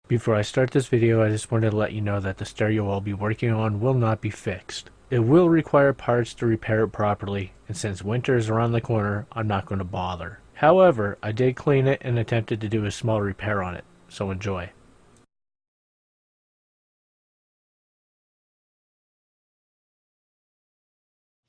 Before I start this video, I just wanted to let you know that the stereo I'll be working on will not be fixed. It will require parts to repair it properly, and since winter is around the corner, I'm not going to bother. However, I did clean it and attempted to do a small repair on it, so enjoy.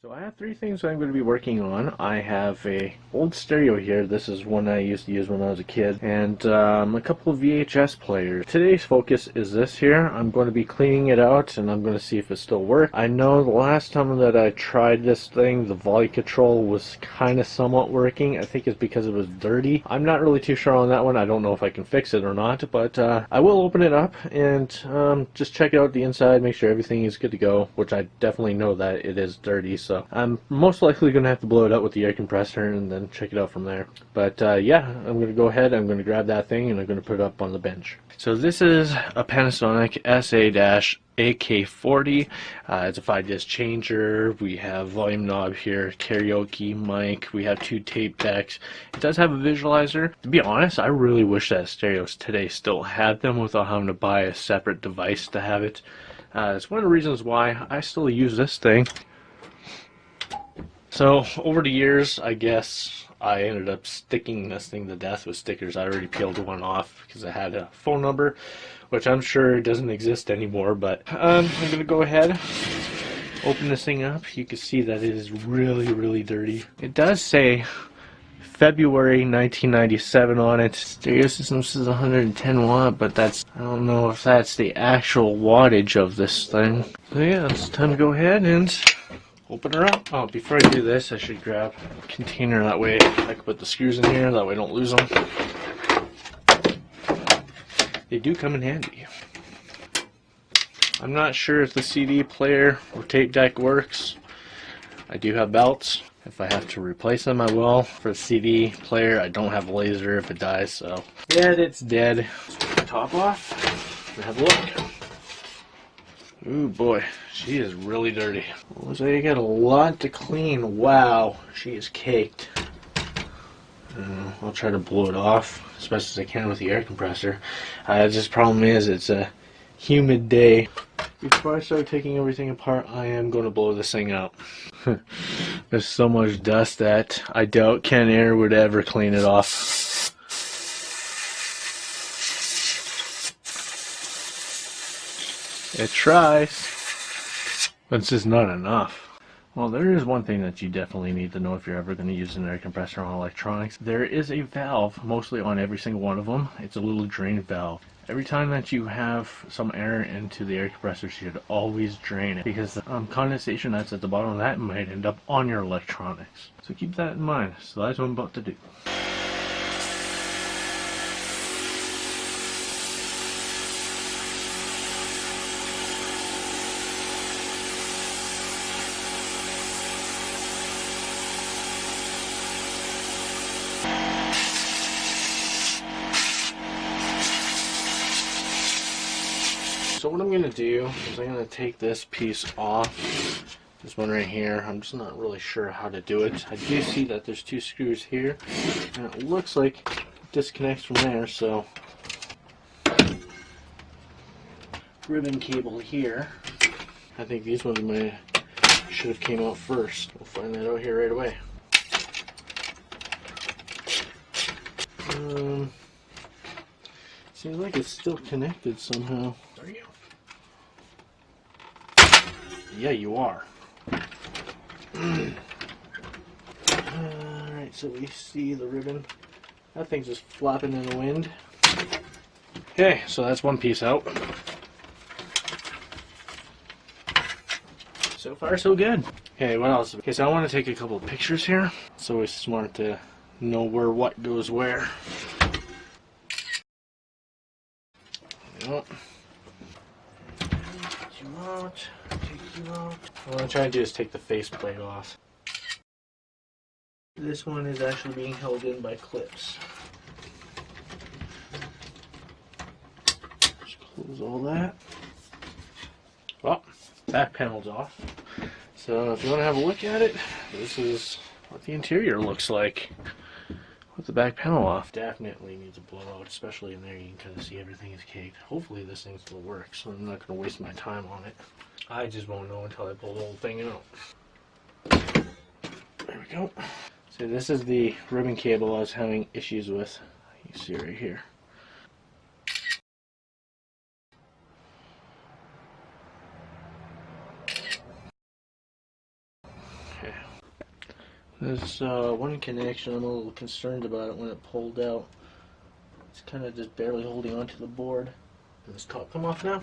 So I have three things I'm going to be working on. I have a old stereo here. This is one I used to use when I was a kid, and a couple of VHS players. Today's focus is this here. I'm going to be cleaning it out, and I'm going to see if it still works. I know the last time that I tried this thing, the volume control was kind of somewhat working. I think it's because it was dirty. I'm not really too sure on that one. I don't know if I can fix it or not, but I will open it up and just check out the inside, make sure everything is good to go, which I definitely know that it is dirty. So I'm most likely going to have to blow it up with the air compressor and then check it out from there. But yeah, I'm going to go ahead, I'm going to grab that thing and I'm going to put it up on the bench. So this is a Panasonic SA-AK40. It's a 5-disc changer. We have volume knob here, karaoke mic. We have 2 tape decks. It does have a visualizer. To be honest, I really wish that stereos today still had them without having to buy a separate device to have it. It's one of the reasons why I still use this thing. So over the years, I guess I ended up sticking this thing to death with stickers. I already peeled one off because I had a phone number, which I'm sure doesn't exist anymore. But I'm going to go ahead, open this thing up. You can see that it is really, really dirty. It does say February 1997 on it. Stereo system says 110 watt, but that's, I don't know if that's the actual wattage of this thing. So yeah, it's time to go ahead and open her up. Oh, before I do this, I should grab a container. That way I can put the screws in here. That way I don't lose them. They do come in handy. I'm not sure if the CD player or tape deck works. I do have belts. If I have to replace them, I will. For the CD player, I don't have a laser if it dies, so. Yeah, it's dead. Let's take the top off and have a look. Ooh boy, she is really dirty. So you got a lot to clean. Wow, she is caked. I'll try to blow it off as best as I can with the air compressor. Just problem is it's a humid day. Before I start taking everything apart, I am going to blow this thing out. There's so much dust that I doubt Ken Air would ever clean it off. It tries, but it's just not enough. Well, there is one thing that you definitely need to know if you're ever going to use an air compressor on electronics. There is a valve, mostly on every single one of them. It's a little drain valve. Every time that you have some air into the air compressor, you should always drain it, because the condensation that's at the bottom of that might end up on your electronics. So keep that in mind. So that's what I'm about to do. So what I'm going to do is I'm going to take this piece off, this one right here. I'm just not really sure how to do it. I do see that there's 2 screws here, and it looks like it disconnects from there, so ribbon cable here. I think these ones should have came out first. We'll find that out here right away. Seems like it's still connected somehow. There you go. Yeah, you are. Alright, so we see the ribbon. That thing's just flapping in the wind. Okay, so that's one piece out. So far, so good. Okay, what else? Okay, so I want to take a couple of pictures here. It's always smart to know where what goes where. Yep. Take you out. Take you out. What I'm trying to do is take the faceplate off. This one is actually being held in by clips. Just close all that. Well, back panel's off. So if you want to have a look at it, this is what the interior looks like. put the back panel off. Definitely needs a blowout, especially in there. You can kind of see everything is caked. Hopefully this thing's going to work, so I'm not going to waste my time on it. I just won't know until I pull the whole thing out. There we go. So this is the ribbon cable I was having issues with. You see right here. Okay. There's one connection I'm a little concerned about it when it pulled out. It's kind of just barely holding onto the board. Does this top come off now?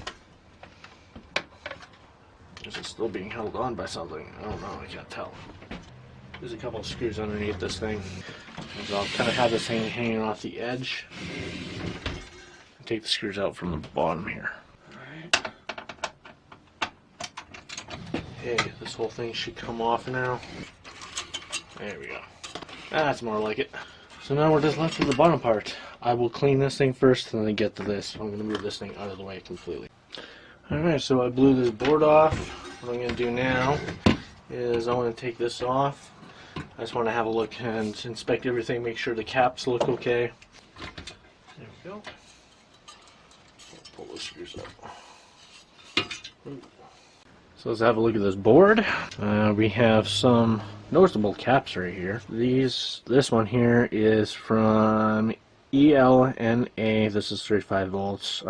Is it still being held on by something? I don't know, I can't tell. There's a couple of screws underneath this thing. So I'll kind of have this thing hanging off the edge. Take the screws out from the bottom here. Alright. Okay, this whole thing should come off now. There we go. That's more like it. So now we're just left with the bottom part. I will clean this thing first and then get to this. I'm going to move this thing out of the way completely. Alright, so I blew this board off. What I'm going to do now is I want to take this off. I just want to have a look and inspect everything, make sure the caps look okay. There we go. Pull those screws up. So let's have a look at this board. We have some noticeable caps right here. This one here is from ELNA. This is 35 volts.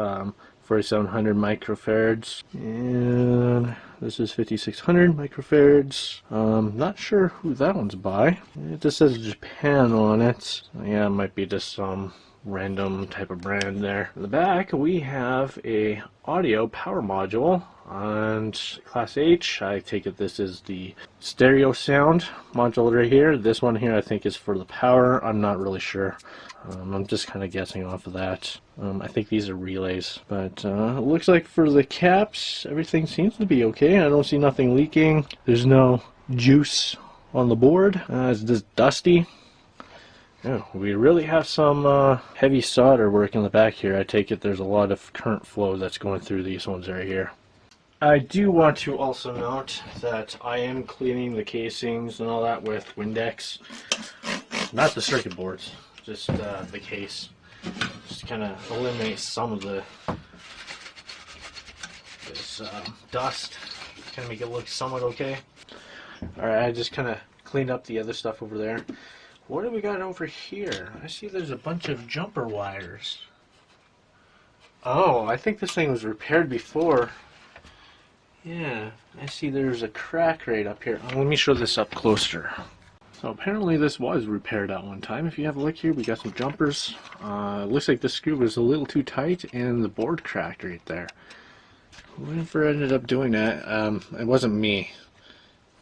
4700 microfarads, and this is 5600 microfarads. Not sure who that one's by. It just says Japan on it. Yeah, it might be just some random type of brand there. In the back we have a audio power module and class H. I take it this is the stereo sound module right here. This one here I think is for the power. I'm not really sure. I'm just kind of guessing off of that. I think these are relays, but it looks like for the caps everything seems to be okay. I don't see nothing leaking. There's no juice on the board. It's just dusty. Yeah, we really have some heavy solder work in the back here. I take it there's a lot of current flow that's going through these ones right here. I do want to also note that I am cleaning the casings and all that with Windex, not the circuit boards, just the case. Just kind of eliminate some of this dust, kind of make it look somewhat okay. Alright, I just kind of cleaned up the other stuff over there. What do we got over here? I see there's a bunch of jumper wires. Oh, I think this thing was repaired before. Yeah, I see there's a crack right up here. Let me show this up closer. So apparently this was repaired at one time. If you have a look here, we got some jumpers. Looks like the screw was a little too tight and the board cracked right there. Whoever ended up doing that, it wasn't me,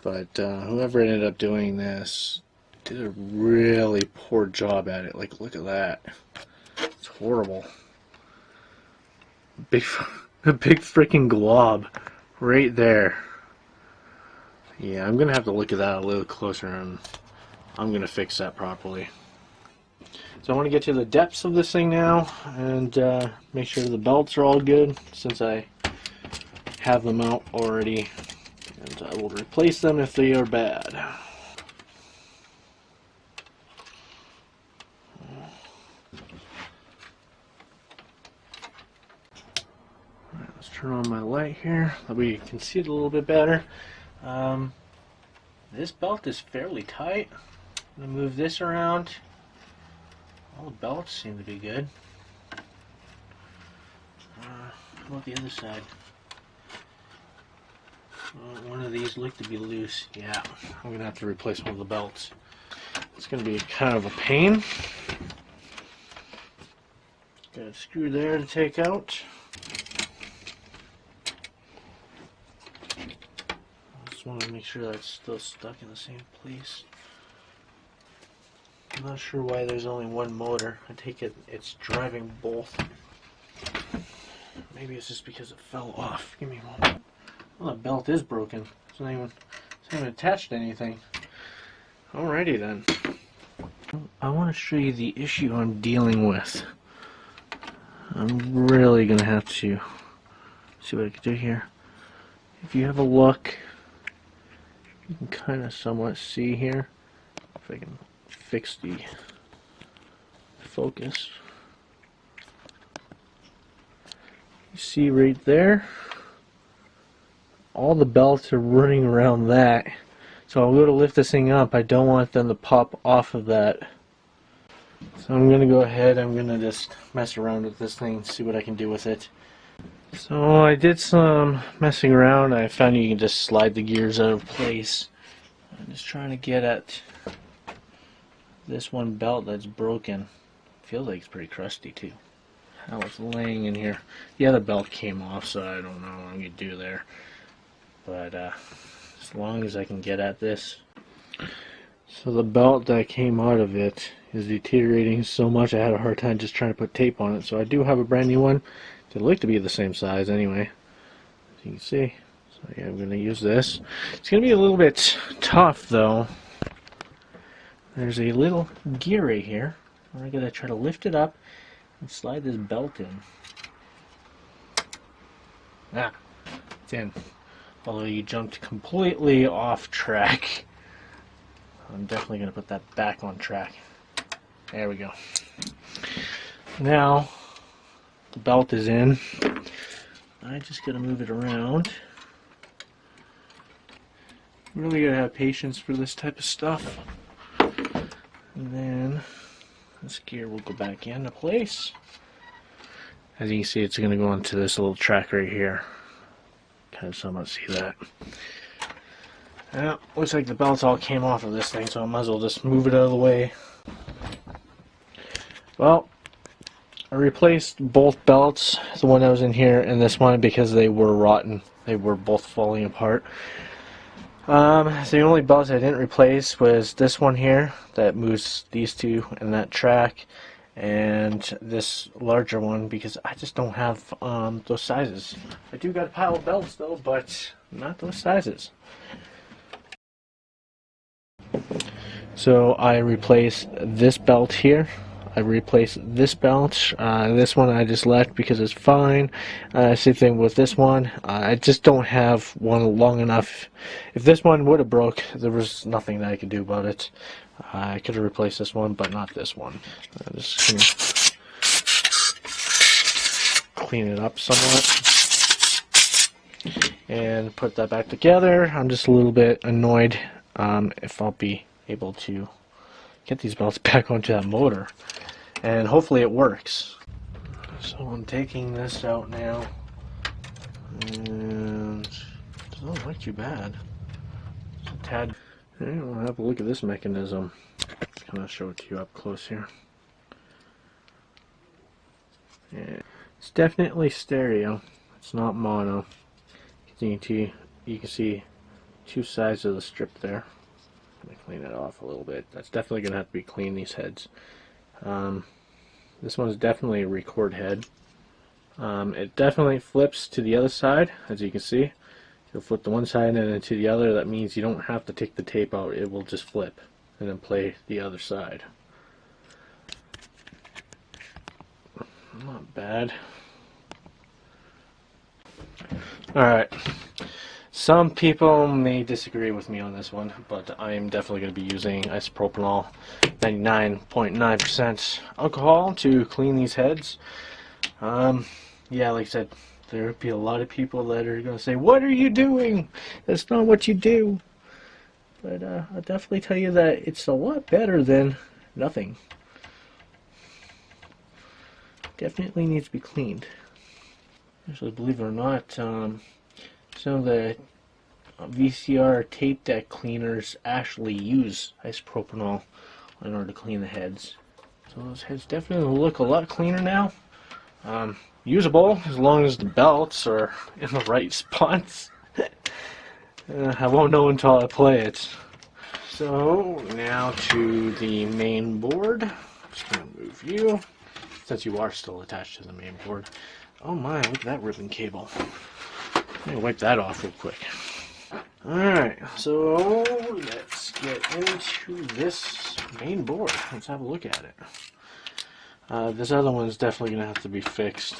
but whoever ended up doing this did a really poor job at it. Like, look at that. It's horrible. A big freaking glob right there. Yeah, I'm gonna have to look at that a little closer and I'm gonna fix that properly. So I want to get to the depths of this thing now and make sure the belts are all good since I have them out already, and I will replace them if they are bad. Alright, let's turn on my light here so we can see it a little bit better. This belt is fairly tight. I'm going to move this around. All the belts seem to be good. How about the other side? One of these looked to be loose. Yeah, I'm going to have to replace one of the belts. It's going to be kind of a pain. Got a screw there to take out. I just want to make sure that's still stuck in the same place. I'm not sure why there's only one motor. I take it it's driving both. Maybe it's just because it fell off. Give me a moment. Well, the belt is broken. It's not even attached to anything. Alrighty then. I want to show you the issue I'm dealing with. I'm really going to have to see what I can do here. If you have a look, you can kind of somewhat see here. If I can fix the focus. You see right there, all the belts are running around that. So I'll go to lift this thing up. I don't want them to pop off of that. So I'm going to go ahead, I'm going to just mess around with this thing, see what I can do with it. So I did some messing around. I found you can just slide the gears out of place. I'm just trying to get at this one belt that's broken. Feels like it's pretty crusty too. How it's laying in here. The other belt came off, so I don't know what I'm going to do there. But as long as I can get at this. So the belt that came out of it is deteriorating so much I had a hard time just trying to put tape on it. So I do have a brand new one. It'd like to be the same size anyway, as you can see. So yeah, I'm going to use this. It's going to be a little bit tough though. There's a little gear right here. I'm going to try to lift it up and slide this belt in. Ah, it's in. Although you jumped completely off track. I'm definitely going to put that back on track. There we go. Now, the belt is in. I just got to move it around. Really got to have patience for this type of stuff. And then this gear will go back into place. As you can see, it's going to go onto this little track right here. Kind of somewhat see that. Well, looks like the belts all came off of this thing, so I might as well just move it out of the way. Well, I replaced both belts, the one that was in here and this one, because they were rotten. They were both falling apart. The only belts I didn't replace was this one here that moves these two and that track, and this larger one because I just don't have those sizes. I do got a pile of belts though, but not those sizes. So I replaced this belt here. I replaced this belt. This one I just left because it's fine. Same thing with this one. I just don't have one long enough. If this one would have broke, there was nothing that I could do about it. I could have replaced this one, but not this one. Just gonna clean it up somewhat and put that back together. I'm just a little bit annoyed if I'll be able to get these belts back onto that motor, and hopefully it works. So I'm taking this out now, and it doesn't look too bad. It's a tad. Okay, we'll have a look at this mechanism. Just kind of show it to you up close here. Yeah, it's definitely stereo. It's not mono. You can see two sides of the strip there. Let me clean it off a little bit. That's definitely going to have to be clean, these heads. This one's definitely a record head. It definitely flips to the other side, as you can see. You'll flip to one side and then to the other. That means you don't have to take the tape out. It will just flip and then play the other side. Not bad. Alright. Some people may disagree with me on this one, but I am definitely going to be using isopropanol 99.9% alcohol to clean these heads. Yeah, like I said, there would be a lot of people that are going to say, "What are you doing? That's not what you do." But I'll definitely tell you that it's a lot better than nothing. Definitely needs to be cleaned. Actually, believe it or not, some of the VCR tape deck cleaners actually use isopropanol in order to clean the heads. So those heads definitely look a lot cleaner now. Usable as long as the belts are in the right spots. I won't know until I play it. So now to the main board. I'm just going to move you, since you are still attached to the main board. Oh my, look at that ribbon cable. Let me wipe that off real quick. Alright, so let's get into this main board. Let's have a look at it. This other one's definitely going to have to be fixed.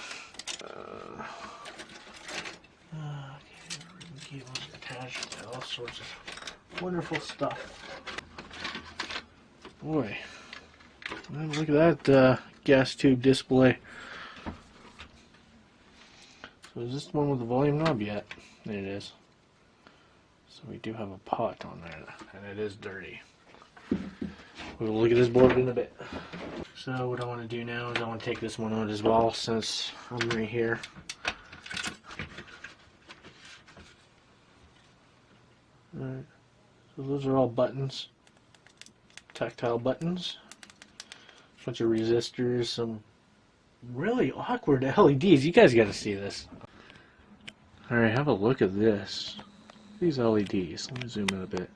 Ribbon cables attached to all sorts of wonderful stuff. Boy, And look at that gas tube display. So is this the one with the volume knob yet? There it is. So we do have a pot on there, and it is dirty. We'll look at this board in a bit. So what I want to do now is I want to take this one out as well, since I'm right here. Alright, so those are all buttons, tactile buttons, a bunch of resistors, some really awkward LEDs. You guys got to see this. Alright, have a look at this. These LEDs. Let me zoom in a bit.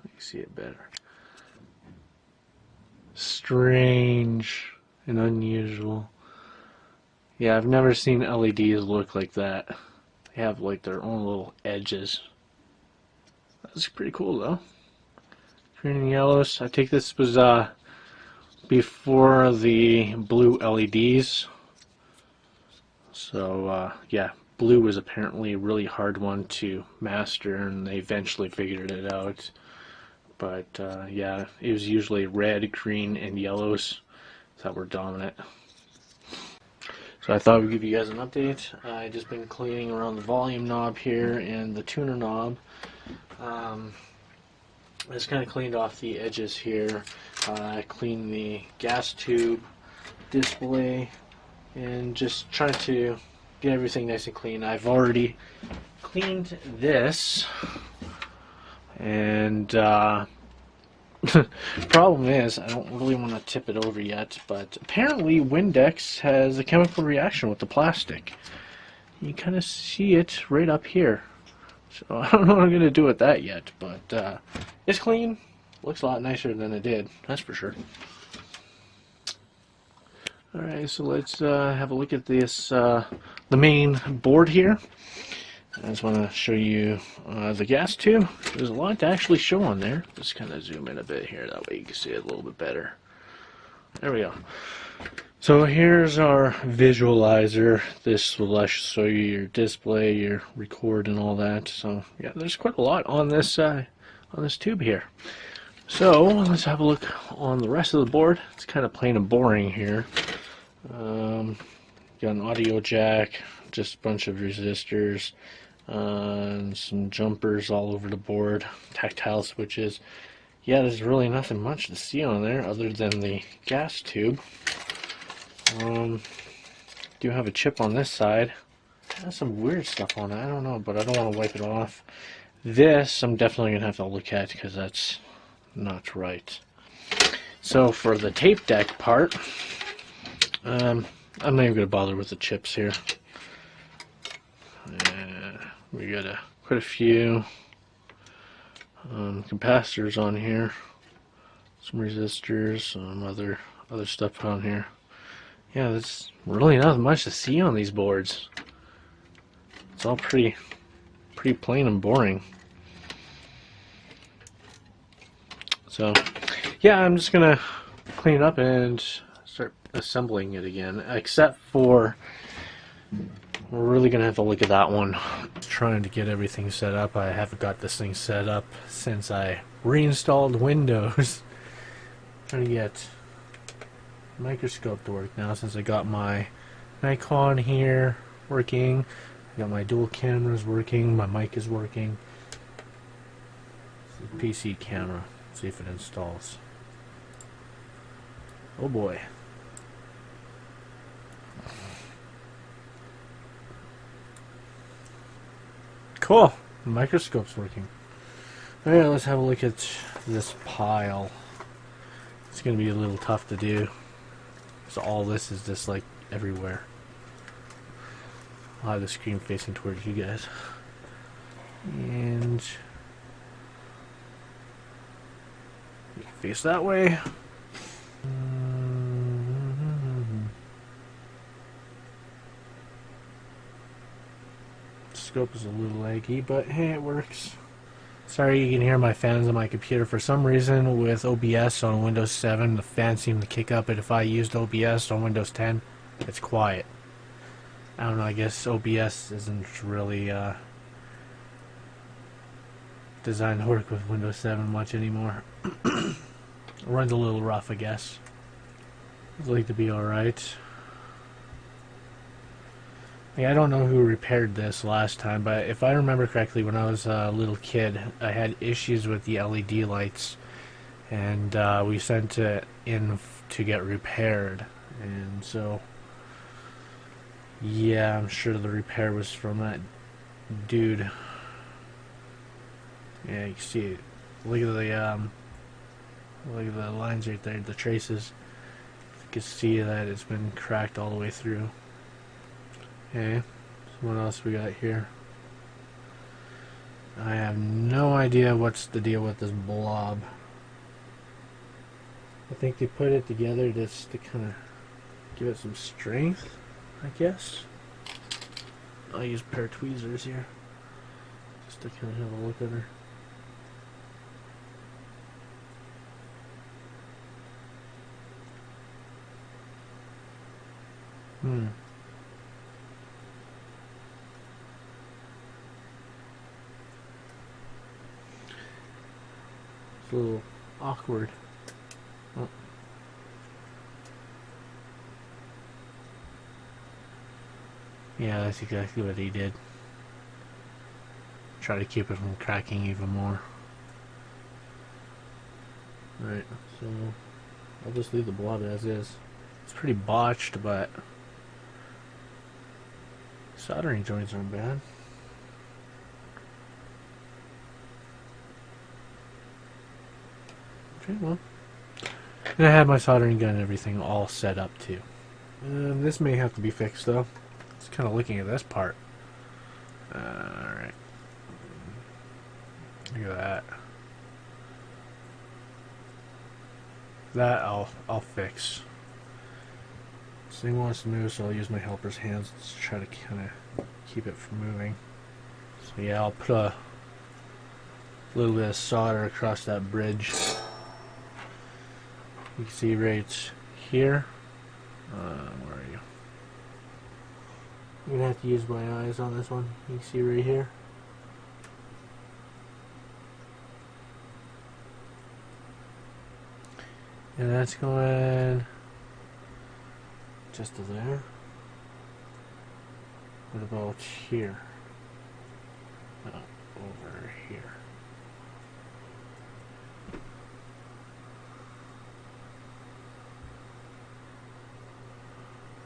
You can see it better. Strange and unusual. Yeah, I've never seen LEDs look like that. They have like their own little edges. That's pretty cool though. Green and yellows. I think this was before the blue LEDs. So yeah, blue was apparently a really hard one to master, and they eventually figured it out. But yeah, it was usually red, green, and yellows that were dominant. So I thought we'd give you guys an update. I just been cleaning around the volume knob here and the tuner knob. I just kind of cleaned off the edges here. I cleaned the gas tube display and just trying to get everything nice and clean. I've already cleaned this, and problem is I don't really want to tip it over yet, but apparently Windex has a chemical reaction with the plastic. You kind of see it right up here. So I don't know what I'm going to do with that yet, but it's clean. Looks a lot nicer than it did, that's for sure. Alright, so let's have a look at this, the main board here. I just want to show you the gas tube. There's a lot to actually show on there. Just kind of zoom in a bit here, that way you can see it a little bit better. There we go. So here's our visualizer. This will show you your display, your record, and all that. So yeah, there's quite a lot on this tube here. So let's have a look on the rest of the board. It's kind of plain and boring here. Got an audio jack, just a bunch of resistors, and some jumpers all over the board, tactile switches. Yeah, there's really nothing much to see on there other than the gas tube. Do have a chip on this side. It has some weird stuff on it. I don't know, but I don't want to wipe it off. This I'm definitely gonna have to look at because that's not right. So for the tape deck part, I'm not even gonna bother with the chips here. We got quite a few capacitors on here, some resistors, some other stuff on here. Yeah, there's really not much to see on these boards. It's all pretty plain and boring. So yeah, I'm just gonna clean it up and start assembling it again, except for we're really gonna have to look at that one. Trying to get everything set up. I haven't got this thing set up since I reinstalled Windows. Trying to get microscope to work now since I got my Nikon here working. I got my dual cameras working. My mic is working. PC camera. See if it installs. Oh boy. Cool. The microscope's working. Alright, let's have a look at this pile. It's going to be a little tough to do. So all this is just like everywhere. I'll have the screen facing towards you guys. And you can face that way. Scope is a little laggy, but hey, it works. Sorry you can hear my fans on my computer. For some reason with OBS on Windows 7 the fans seem to kick up, but if I used OBS on Windows 10 it's quiet. I don't know, I guess OBS isn't really designed to work with Windows 7 much anymore. It runs a little rough, I guess. It's like to be alright. I don't know who repaired this last time, but if I remember correctly, when I was a little kid, I had issues with the LED lights, and we sent it in to get repaired. And so, yeah, I'm sure the repair was from that dude. Yeah, you can see it. Look at the lines right there, the traces. You can see that it's been cracked all the way through. Okay, so what else we got here? I have no idea what's the deal with this blob. I think they put it together just to kind of give it some strength, I guess. I'll use a pair of tweezers here just to kind of have a look at her. It's a little awkward. Oh. Yeah, that's exactly what he did. Try to keep it from cracking even more. Alright, so I'll just leave the blob as is. It's pretty botched, but soldering joints aren't bad. Okay, well. And I had my soldering gun and everything all set up too. This may have to be fixed though. Just kind of looking at this part. Alright. Look at that. That I'll fix. This thing wants to move, so I'll use my helper's hands to try to kind of keep it from moving. So yeah, I'll put a little bit of solder across that bridge. You can see right here. Where are you? I'm gonna have to use my eyes on this one. You can see right here. And that's going just to there. What about here? Over here.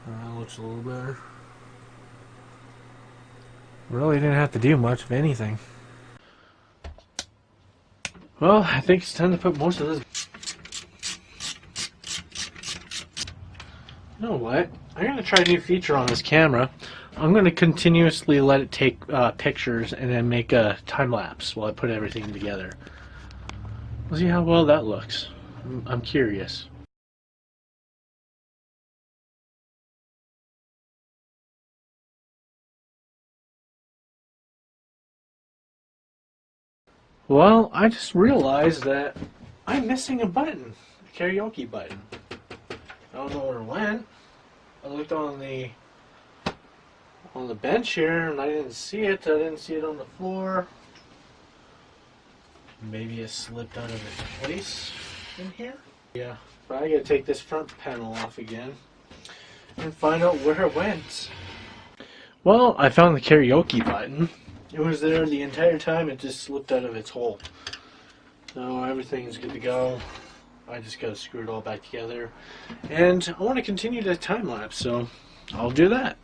That looks a little better. Really didn't have to do much of anything. Well, I think it's time to put most of this. You know what? I'm going to try a new feature on this camera. I'm going to continuously let it take pictures and then make a time lapse while I put everything together. We'll see how well that looks. I'm curious. Well, I just realized that I'm missing a button, a karaoke button. I don't know where it went. I looked on the bench here and I didn't see it. I didn't see it on the floor. Maybe it slipped out of its place in here. Yeah, but I gotta take this front panel off again and find out where it went. Well, I found the karaoke button. It was there the entire time, it just slipped out of its hole. So everything's good to go. I just gotta screw it all back together. And I want to continue the time lapse, so I'll do that.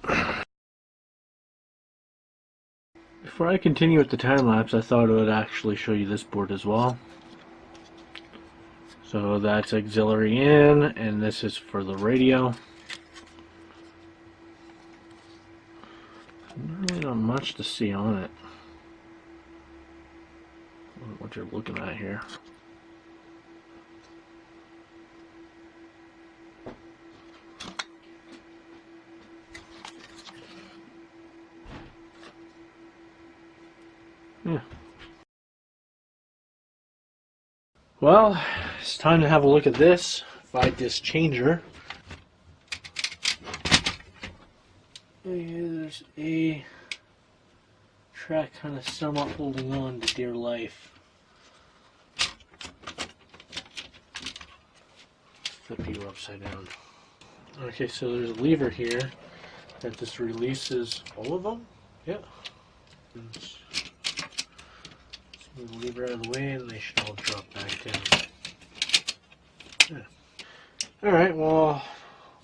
Before I continue with the time lapse, I thought I would actually show you this board as well. So that's auxiliary in, and this is for the radio. Really not much to see on it. What you're looking at here. Yeah. Well, it's time to have a look at this. Fight this changer. There's a track kind of somewhat holding on to dear life. Flip you upside down. Okay, so there's a lever here that just releases all of them. Yeah. Let's move the lever out of the way and they should all drop back down. Yeah. Alright, well,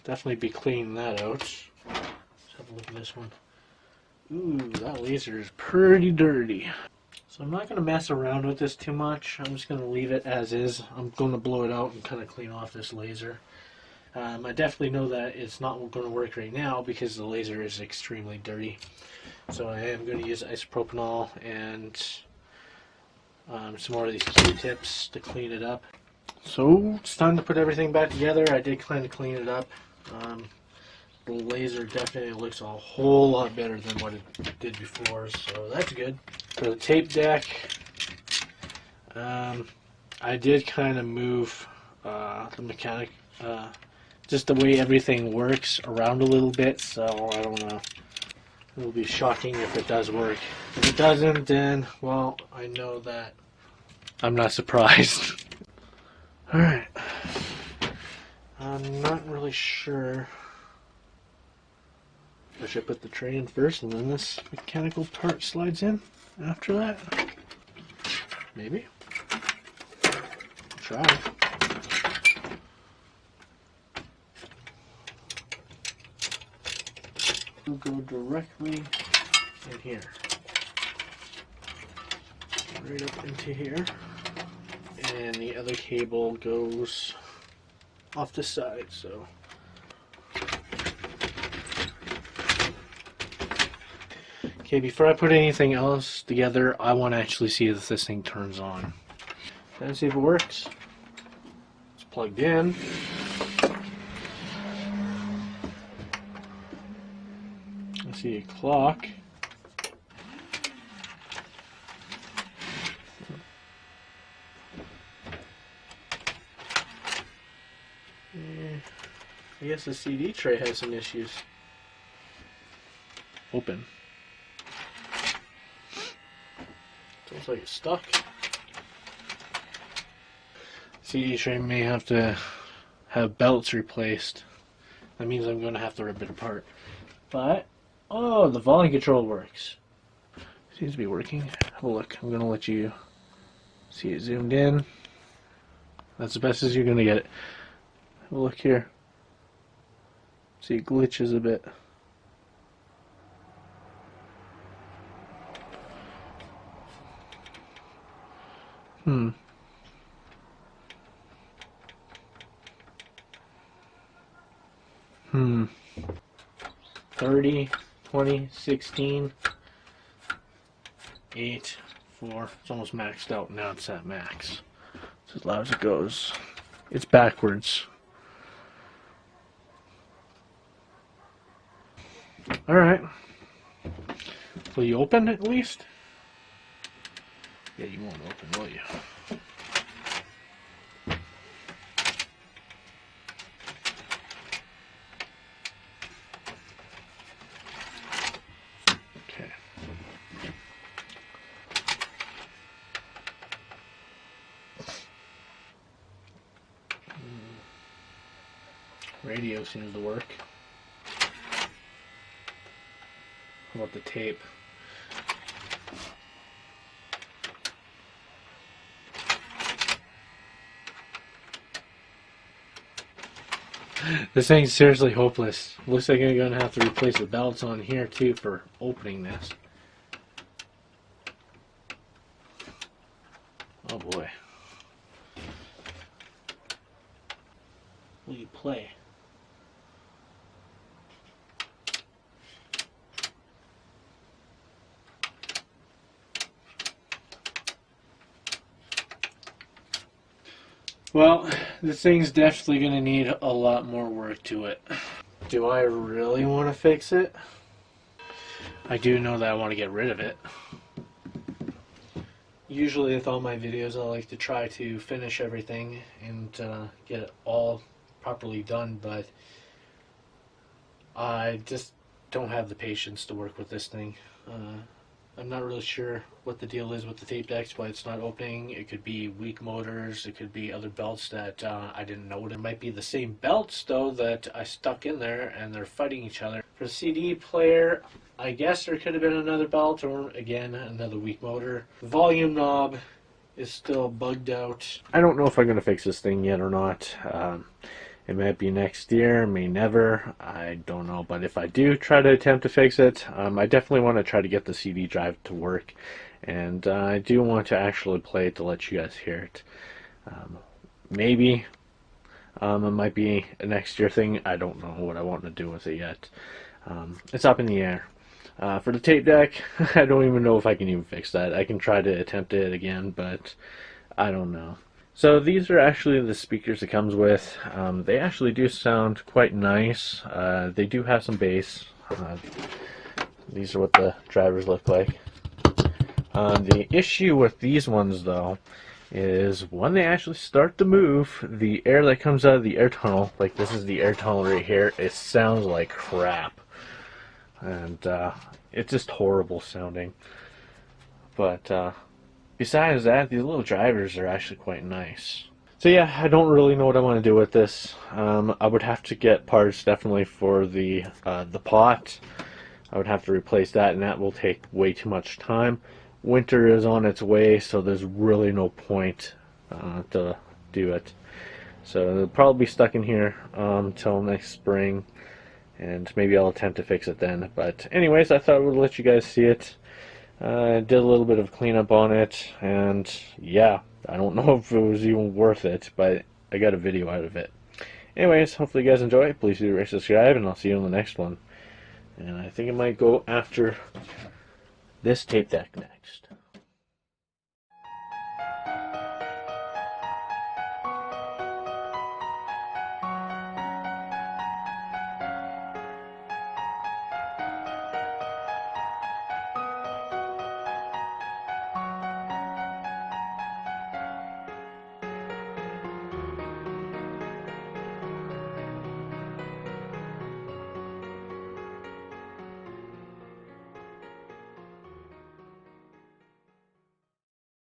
definitely be cleaning that out. Let's have a look at this one. Ooh, that laser is pretty dirty. So I'm not going to mess around with this too much. I'm just going to leave it as is. I'm going to blow it out and kind of clean off this laser. I definitely know that it's not going to work right now because the laser is extremely dirty. So I am going to use isopropanol and some more of these Q-tips to clean it up. So it's time to put everything back together. I did kind of clean it up. The laser definitely looks a whole lot better than what it did before, so that's good. For the tape deck, I did kind of move the mechanic, just the way everything works around a little bit, so I don't know. It'll be shocking if it does work. If it doesn't, then, well, I know that I'm not surprised. Alright. I'm not really sure. I should put the tray in first and then this mechanical part slides in after that. Maybe. Try. We'll go directly in here. Right up into here. And the other cable goes off the side, so. Okay, before I put anything else together, I want to actually see if this thing turns on. Let's see if it works. It's plugged in. I see a clock. I guess the CD tray has some issues. Open. Looks like it's stuck. CD tray may have to have belts replaced. That means I'm going to have to rip it apart. But, oh, the volume control works. Seems to be working. Have a look. I'm going to let you see it zoomed in. That's the best as you're going to get it. Have a look here. See, it glitches a bit. Hmm. 30, 20, 16, 8, 4. It's almost maxed out. Now it's at max. It's as loud as it goes. It's backwards. Alright. Will you open at least? Yeah, you won't open, will you? Okay. Radio seems to work. How about the tape? This thing's seriously hopeless. Looks like I'm gonna have to replace the belts on here too for opening this. Oh boy. Will you play? Well, this thing's definitely going to need a lot more work to it. Do I really want to fix it? I do know that I want to get rid of it. Usually with all my videos I like to try to finish everything and get it all properly done, but I just don't have the patience to work with this thing. I'm not really sure what the deal is with the tape decks, but it's not opening. It could be weak motors. It could be other belts that I didn't know. It might be the same belts, though, that I stuck in there, and they're fighting each other. For the CD player, I guess there could have been another belt, or, again, another weak motor. The volume knob is still bugged out. I don't know if I'm going to fix this thing yet or not. It might be next year, may never, I don't know. But if I do try to attempt to fix it, I definitely want to try to get the CD drive to work. And I do want to actually play it to let you guys hear it. Maybe it might be a next year thing. I don't know what I want to do with it yet. It's up in the air. For the tape deck, I don't even know if I can even fix that. I can try to attempt it again, but I don't know. So these are actually the speakers it comes with. They actually do sound quite nice. They do have some bass. These are what the drivers look like. The issue with these ones, though, is when they actually start to move, the air that comes out of the air tunnel, like this is the air tunnel right here, it sounds like crap. And it's just horrible sounding. But besides that, these little drivers are actually quite nice. So yeah, I don't really know what I want to do with this. I would have to get parts definitely for the pot. I would have to replace that, and that will take way too much time. Winter is on its way, so there's really no point to do it. So it'll probably be stuck in here until next spring, and maybe I'll attempt to fix it then. But anyways, I thought I would let you guys see it. I did a little bit of cleanup on it, and yeah, I don't know if it was even worth it, but I got a video out of it. Anyways, hopefully you guys enjoy it. Please do rate, subscribe, and I'll see you on the next one. And I think it might go after this tape deck next.